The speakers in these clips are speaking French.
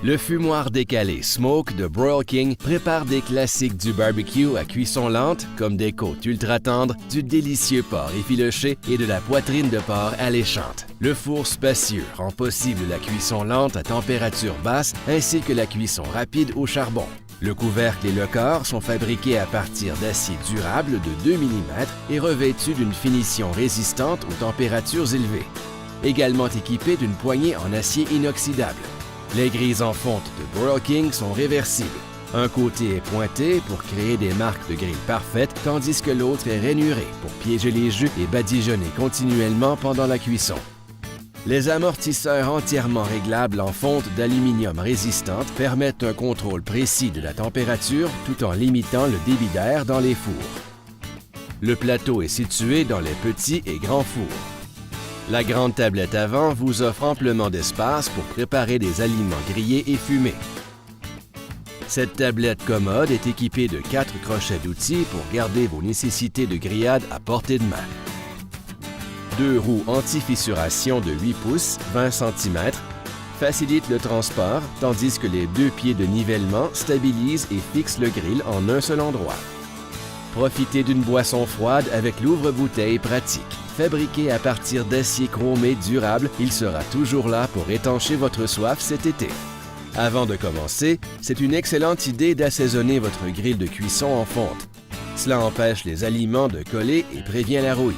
Le fumoir décalé Smoke de Broil King prépare des classiques du barbecue à cuisson lente, comme des côtes ultra tendres, du délicieux porc effiloché et de la poitrine de porc alléchante. Le four spacieux rend possible la cuisson lente à température basse ainsi que la cuisson rapide au charbon. Le couvercle et le corps sont fabriqués à partir d'acier durable de 2 mm et revêtus d'une finition résistante aux températures élevées. Également équipés d'une poignée en acier inoxydable. Les grilles en fonte de Broil King sont réversibles. Un côté est pointé pour créer des marques de grille parfaites, tandis que l'autre est rainuré pour piéger les jus et badigeonner continuellement pendant la cuisson. Les amortisseurs entièrement réglables en fonte d'aluminium résistante permettent un contrôle précis de la température tout en limitant le débit d'air dans les fours. Le plateau est situé dans les petits et grands fours. La grande tablette avant vous offre amplement d'espace pour préparer des aliments grillés et fumés. Cette tablette commode est équipée de 4 crochets d'outils pour garder vos nécessités de grillade à portée de main. 2 roues anti-fissuration de 8 pouces, 20 cm, facilitent le transport, tandis que les 2 pieds de nivellement stabilisent et fixent le grill en un seul endroit. Profitez d'une boisson froide avec l'ouvre-bouteille pratique. Fabriqué à partir d'acier chromé durable, il sera toujours là pour étancher votre soif cet été. Avant de commencer, c'est une excellente idée d'assaisonner votre grille de cuisson en fonte. Cela empêche les aliments de coller et prévient la rouille.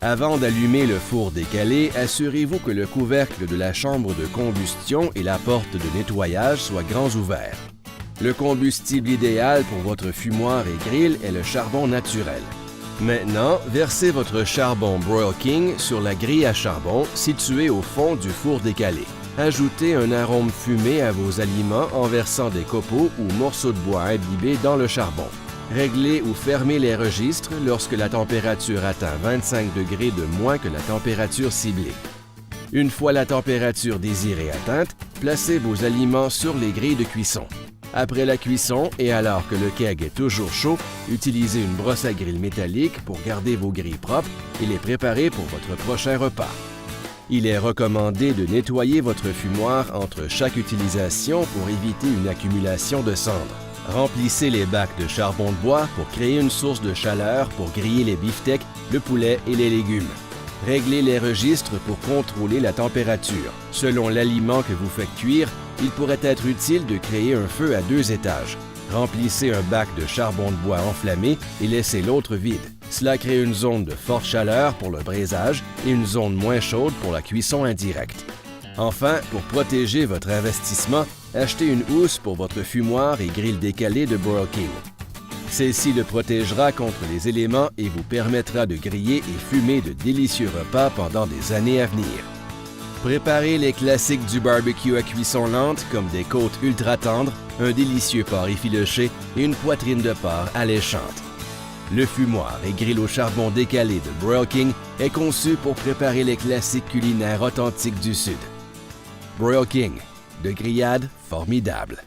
Avant d'allumer le four décalé, assurez-vous que le couvercle de la chambre de combustion et la porte de nettoyage soient grands ouverts. Le combustible idéal pour votre fumoir et grill est le charbon naturel. Maintenant, versez votre charbon Broil King sur la grille à charbon située au fond du four décalé. Ajoutez un arôme fumé à vos aliments en versant des copeaux ou morceaux de bois imbibés dans le charbon. Réglez ou fermez les registres lorsque la température atteint 25 degrés de moins que la température ciblée. Une fois la température désirée atteinte, placez vos aliments sur les grilles de cuisson. Après la cuisson et alors que le keg est toujours chaud, utilisez une brosse à grill métallique pour garder vos grilles propres et les préparer pour votre prochain repas. Il est recommandé de nettoyer votre fumoir entre chaque utilisation pour éviter une accumulation de cendres. Remplissez les bacs de charbon de bois pour créer une source de chaleur pour griller les beefsteaks, le poulet et les légumes. Réglez les registres pour contrôler la température. Selon l'aliment que vous faites cuire, il pourrait être utile de créer un feu à 2 étages. Remplissez un bac de charbon de bois enflammé et laissez l'autre vide. Cela crée une zone de forte chaleur pour le braisage et une zone moins chaude pour la cuisson indirecte. Enfin, pour protéger votre investissement, achetez une housse pour votre fumoir et grill décalé de Broil King. Celle-ci le protégera contre les éléments et vous permettra de griller et fumer de délicieux repas pendant des années à venir. Préparez les classiques du barbecue à cuisson lente comme des côtes ultra tendres, un délicieux porc effiloché et une poitrine de porc alléchante. Le fumoir et grill au charbon décalé de Broil King est conçu pour préparer les classiques culinaires authentiques du Sud. Broil King, de grillades formidables.